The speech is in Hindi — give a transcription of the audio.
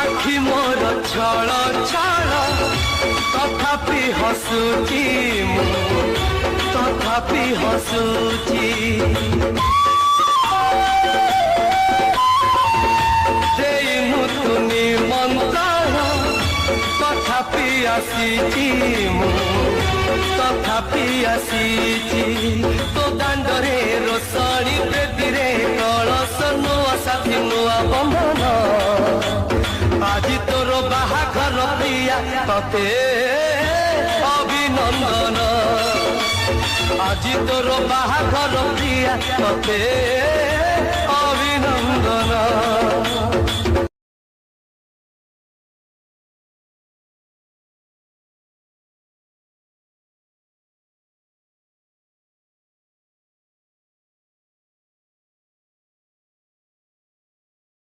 आखि मोर छल छल तथापि हसुची तथापि हसुची मुतुनी मंत्र तथापि आसीची तथापि आसीची तो दांडरे रोषणी बेदीरे कलश नुआ साथी नुआ बंधन आज तोर बाहाघर प्रिया तते अभिनंदन आज तोर बाहाघर प्रिया तते